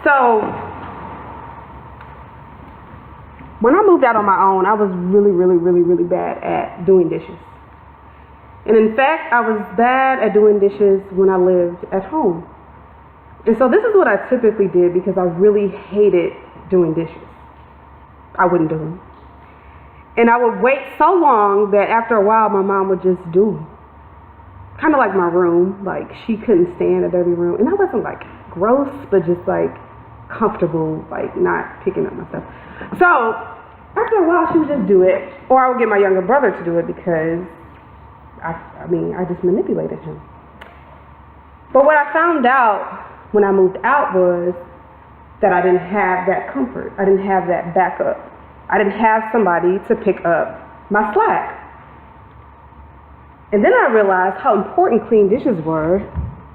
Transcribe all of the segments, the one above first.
So when I moved out on my own, I was really bad at doing dishes. And in fact, I was bad at doing dishes when I lived at home. And so this is what I typically did because I really hated doing dishes. I wouldn't do them. And I would wait so long that after a while, my mom would just do them. Kind of like my room. Like, she couldn't stand a dirty room. And I wasn't like gross, but just like comfortable, like not picking up my stuff. So after a while, she would just do it. Or I would get my younger brother to do it because I just manipulated him. But what I found out when I moved out was that I didn't have that comfort. I didn't have that backup. I didn't have somebody to pick up my slack. And then I realized how important clean dishes were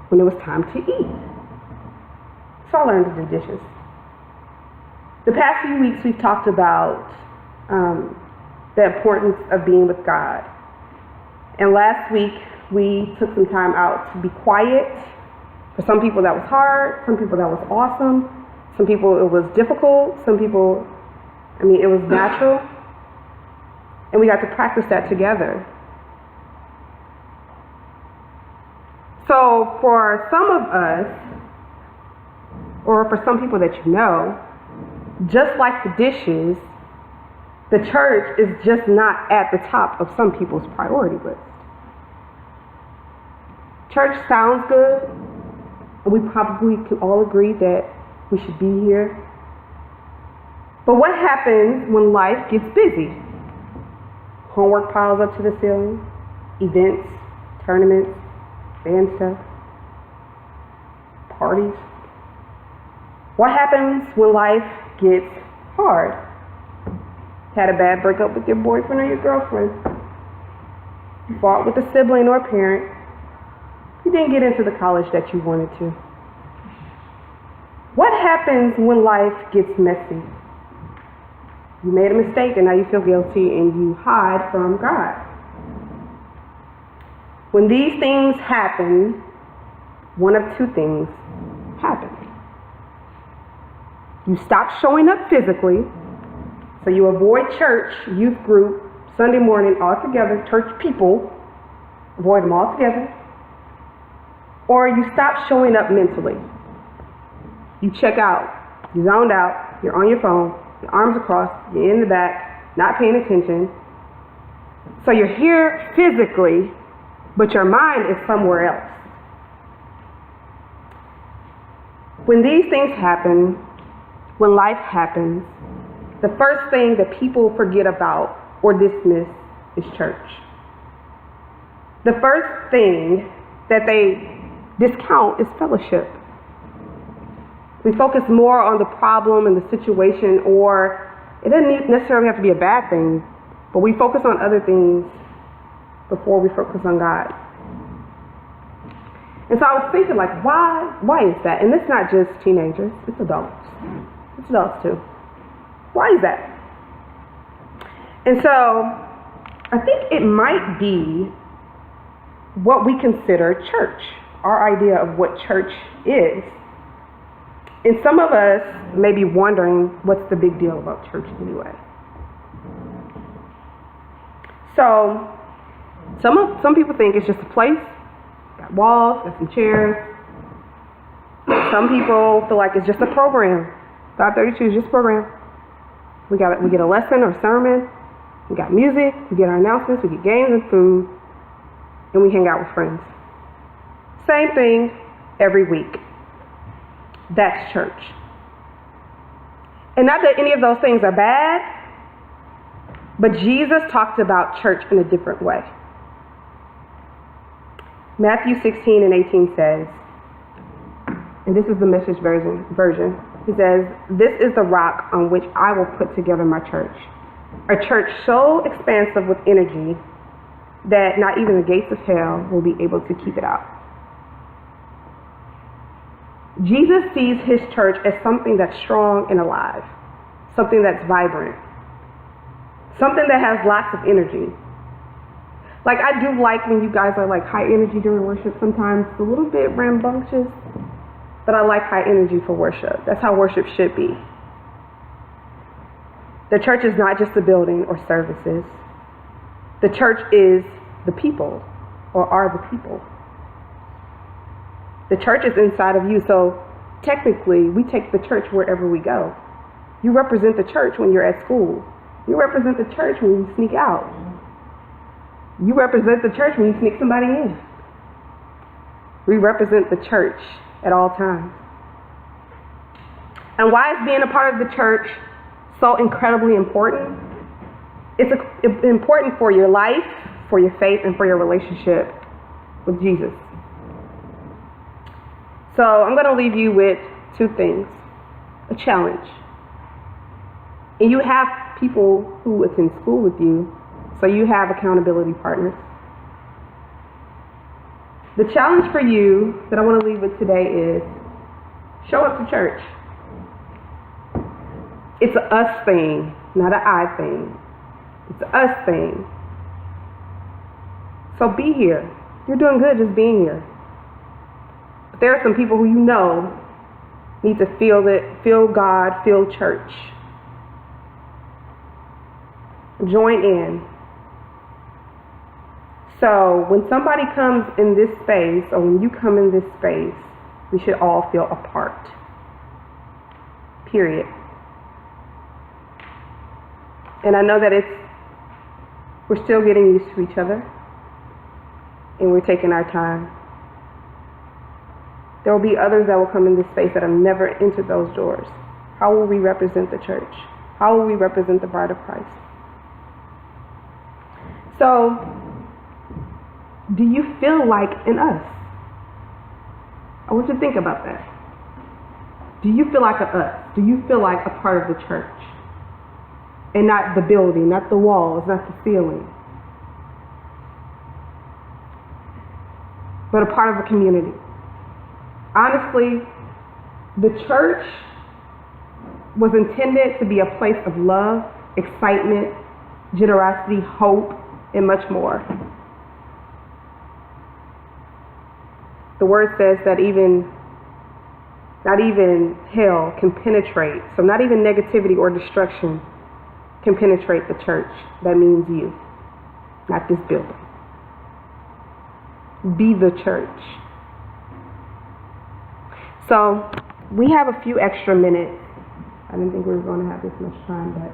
when it was time to eat. So I learned to do dishes. The past few weeks we've talked about the importance of being with God. And last week we took some time out to be quiet. For some people that was hard, some people that was awesome, some people it was difficult, some people, it was natural. And we got to practice that together. So for some of us, or for some people that you know, just like the dishes, the church is just not at the top of some people's priority list. Church sounds good, and we probably could all agree that we should be here. But what happens when life gets busy? Homework piles up to the ceiling, events, tournaments, band stuff, parties. What happens when life gets hard? Had a bad breakup with your boyfriend or your girlfriend. You fought with a sibling or a parent. You didn't get into the college that you wanted to. What happens when life gets messy? You made a mistake and now you feel guilty and you hide from God. When these things happen, one of two things happen. You stop showing up physically, so you avoid church, youth group, Sunday morning altogether, church people, avoid them altogether. Or you stop showing up mentally. You check out, you zoned out, you're on your phone, your arms across, you're in the back, not paying attention. So you're here physically, but your mind is somewhere else. When these things happen, when life happens, the first thing that people forget about or dismiss is church. The first thing that they discount is fellowship. We focus more on the problem and the situation, or it doesn't necessarily have to be a bad thing, but we focus on other things before we focus on God. And so I was thinking, like, why is that? And it's not just teenagers, it's adults. It's adults too. Why is that? And so I think it might be what we consider church, our idea of what church is. And some of us may be wondering, what's the big deal about church anyway? So some people think it's just a place, got walls, got some chairs. Some people feel like it's just a program. 532 is just a program. We get a lesson or sermon, we got music, we get our announcements, we get games and food, and we hang out with friends. Same thing every week. That's church. And not that any of those things are bad, but Jesus talked about church in a different way. Matthew 16 and 18 says, and this is the Message version. He says, "This is the rock on which I will put together my church. A church so expansive with energy that not even the gates of hell will be able to keep it out." Jesus sees his church as something that's strong and alive, something that's vibrant, something that has lots of energy. Like, I do like when you guys are like high energy during worship sometimes, a little bit rambunctious. but I like high energy for worship. That's how worship should be. The church is not just a building or services. The church is the people, or are the people. The church is inside of you, so technically we take the church wherever we go. You represent the church when you're at school. You represent the church when you sneak out. You represent the church when you sneak somebody in. We represent the church at all times. And why is being a part of the church so incredibly important? It's important for your life, for your faith, and for your relationship with Jesus. So I'm going to leave you with two things. A challenge. And you have people who attend school with you, so you have accountability partners. The challenge for you that I want to leave with today is show up to church. It's a us thing, not an I thing. It's a us thing. So be here. You're doing good just being here. But there are some people who you know need to feel God, feel church. Join in. So when somebody comes in this space, or when you come in this space, we should all feel a part. Period. And I know that we're still getting used to each other, and we're taking our time. There will be others that will come in this space that have never entered those doors. How will we represent the church? How will we represent the bride of Christ? So, do you feel like an us? I want you to think about that. Do you feel like an us? Do you feel like a part of the church? And not the building, not the walls, not the ceiling. But a part of a community. Honestly, the church was intended to be a place of love, excitement, generosity, hope, and much more. The word says that not even hell can penetrate. So not even negativity or destruction can penetrate the church. That means you, not this building. Be the church. So we have a few extra minutes. I didn't think we were going to have this much time, but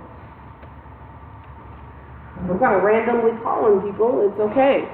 we're kind of randomly calling people. It's okay.